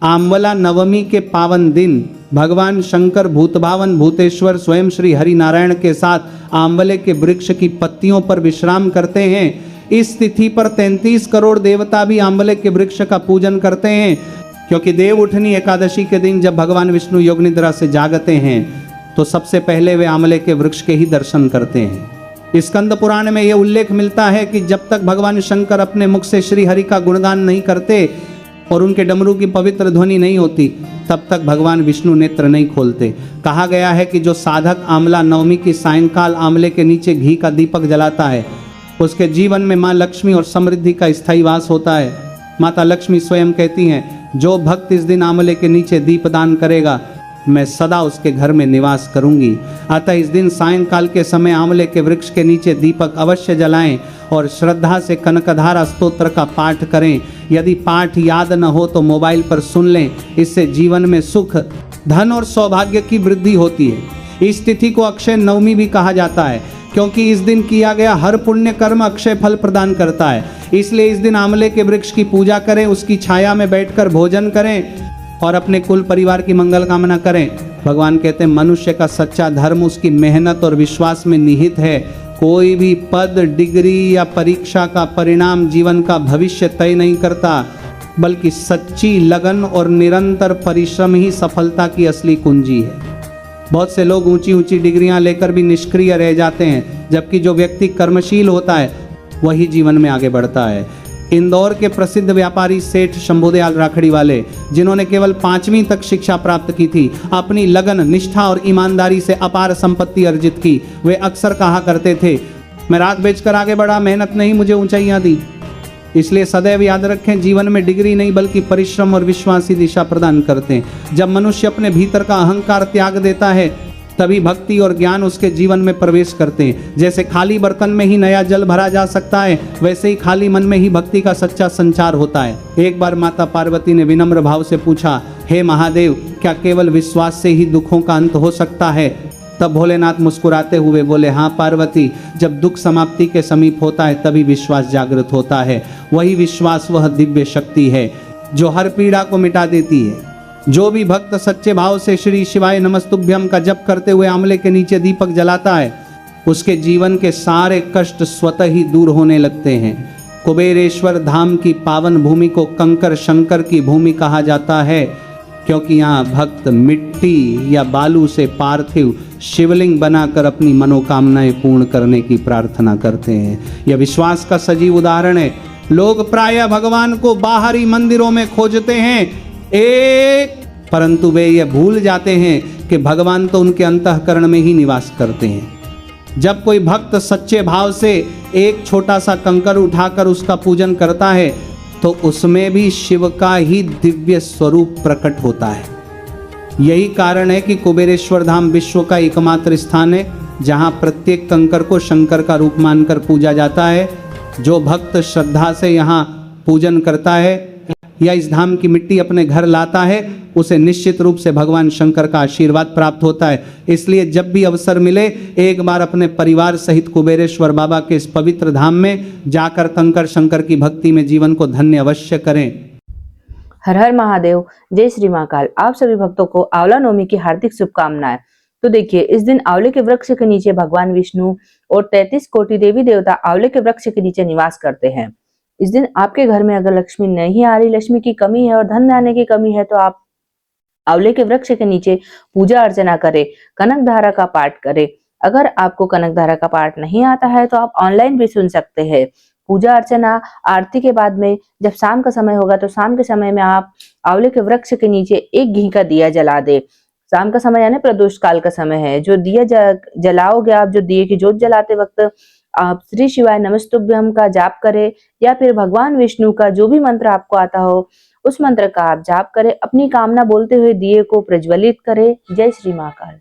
आंवला नवमी के पावन दिन भगवान शंकर भूतभावन भूतेश्वर स्वयं श्री हरि नारायण के साथ आंवले के वृक्ष की पत्तियों पर विश्राम करते हैं। इस तिथि पर 33 करोड़ देवता भी आंवले के वृक्ष का पूजन करते हैं, क्योंकि देव उठनी एकादशी के दिन जब भगवान विष्णु योग निद्रा से जागते हैं तो सबसे पहले वे आंवले के वृक्ष के ही दर्शन करते हैं। स्कंद पुराण में यह उल्लेख मिलता है कि जब तक भगवान शंकर अपने मुख से श्री हरि का गुणगान नहीं करते और उनके डमरू की पवित्र ध्वनि नहीं होती, तब तक भगवान विष्णु नेत्र नहीं खोलते। कहा गया है कि जो साधक आंवला नवमी की सायंकाल आंवले के नीचे घी का दीपक जलाता है, उसके जीवन में माँ लक्ष्मी और समृद्धि का स्थायी वास होता है। माता लक्ष्मी स्वयं कहती हैं, जो भक्त इस दिन आंवले के नीचे दीपदान करेगा, मैं सदा उसके घर में निवास करूंगी। अतः इस दिन सायंकाल के समय आंवले के वृक्ष के नीचे दीपक अवश्य जलाएं और श्रद्धा से कनकधारा स्तोत्र का पाठ करें। यदि पाठ याद न हो तो मोबाइल पर सुन लें, इससे जीवन में सुख, धन और सौभाग्य की वृद्धि होती है। इस तिथि को अक्षय नवमी भी कहा जाता है, क्योंकि इस दिन किया गया हर पुण्य कर्म अक्षय फल प्रदान करता है। इसलिए इस दिन आंवले के वृक्ष की पूजा करें, उसकी छाया में बैठकर भोजन करें और अपने कुल परिवार की मंगल कामना करें। भगवान कहते हैं, मनुष्य का सच्चा धर्म उसकी मेहनत और विश्वास में निहित है। कोई भी पद, डिग्री या परीक्षा का परिणाम जीवन का भविष्य तय नहीं करता, बल्कि सच्ची लगन और निरंतर परिश्रम ही सफलता की असली कुंजी है। बहुत से लोग ऊंची ऊंची डिग्रियां लेकर भी निष्क्रिय रह जाते हैं, जबकि जो व्यक्ति कर्मशील होता है वही जीवन में आगे बढ़ता है। इंदौर के प्रसिद्ध व्यापारी सेठ शंभुदयाल राखड़ी वाले, जिन्होंने केवल 5वीं तक शिक्षा प्राप्त की थी, अपनी लगन, निष्ठा और ईमानदारी से अपार संपत्ति अर्जित की। वे अक्सर कहा करते थे, मैं रात बेचकर आगे बढ़ा, मेहनत नहीं मुझे ऊंचाइयां दी। इसलिए सदैव याद रखें, जीवन में डिग्री नहीं बल्कि परिश्रम और विश्वास ही दिशा प्रदान करते हैं। जब मनुष्य अपने भीतर का अहंकार त्याग देता है, तभी भक्ति और ज्ञान उसके जीवन में प्रवेश करते हैं। जैसे खाली बर्तन में ही नया जल भरा जा सकता है, वैसे ही खाली मन में ही भक्ति का सच्चा संचार होता है। एक बार माता पार्वती ने विनम्र भाव से पूछा, हे महादेव, क्या केवल विश्वास से ही दुखों का अंत हो सकता है? तब भोलेनाथ मुस्कुराते हुए बोले, हाँ पार्वती, जब दुख समाप्ति के समीप होता है तभी विश्वास जागृत होता है। वही विश्वास वह दिव्य शक्ति है जो हर पीड़ा को मिटा देती है। जो भी भक्त सच्चे भाव से श्री शिवाय नमस्तुभ्यम का जप करते हुए आंवले के नीचे दीपक जलाता है, उसके जीवन के सारे कष्ट स्वतः ही दूर होने लगते हैं। कुबेरेश्वर धाम की पावन भूमि को कंकर शंकर की भूमि कहा जाता है, क्योंकि यहाँ भक्त मिट्टी या बालू से पार्थिव शिवलिंग बनाकर अपनी मनोकामनाएं पूर्ण करने की प्रार्थना करते हैं। यह विश्वास का सजीव उदाहरण है। लोग प्रायः भगवान को बाहरी मंदिरों में खोजते हैं, परंतु वे ये भूल जाते हैं कि भगवान तो उनके अंतःकरण में ही निवास करते हैं। जब कोई भक्त सच्चे भाव से एक छोटा सा कंकर उठाकर उसका पूजन करता है, तो उसमें भी शिव का ही दिव्य स्वरूप प्रकट होता है। यही कारण है कि कुबेरेश्वर धाम विश्व का एकमात्र स्थान है जहां प्रत्येक कंकर को शंकर का रूप मानकर पूजा जाता है। जो भक्त श्रद्धा से यहाँ पूजन करता है या इस धाम की मिट्टी अपने घर लाता है, उसे निश्चित रूप से भगवान शंकर का आशीर्वाद प्राप्त होता है। इसलिए जब भी अवसर मिले, एक बार अपने परिवार सहित कुबेरेश्वर बाबा के इस पवित्र धाम में जाकर कंकर शंकर की भक्ति में जीवन को धन्य अवश्य करें। हर हर महादेव, जय श्री महाकाल। आप सभी भक्तों को आंवला नवमी की हार्दिक शुभकामनाएं। तो देखिए, इस दिन आंवले के वृक्ष के नीचे भगवान विष्णु और 33 कोटि देवी देवता आंवले के वृक्ष के नीचे निवास करते हैं। इस दिन आपके घर में अगर लक्ष्मी नहीं आ रही, लक्ष्मी की कमी है और धन आने की कमी है, तो आप आंवले के वृक्ष के नीचे पूजा अर्चना करें, कनक धारा का पाठ करें। अगर आपको कनक धारा का पाठ नहीं आता है तो आप ऑनलाइन भी सुन सकते हैं। पूजा अर्चना आरती के बाद में जब शाम का समय होगा तो शाम के समय में आप आंवले के वृक्ष के नीचे एक घी का दिया जला दे। शाम का समय यानी प्रदोष काल का समय है। जो दिया जलाओगे आप, जो दिए की जोत जलाते वक्त आप श्री शिवाय नमस्तुभ्यम का जाप करें, या फिर भगवान विष्णु का जो भी मंत्र आपको आता हो उस मंत्र का आप जाप करें। अपनी कामना बोलते हुए दिए को प्रज्वलित करें। जय श्री महाकाल।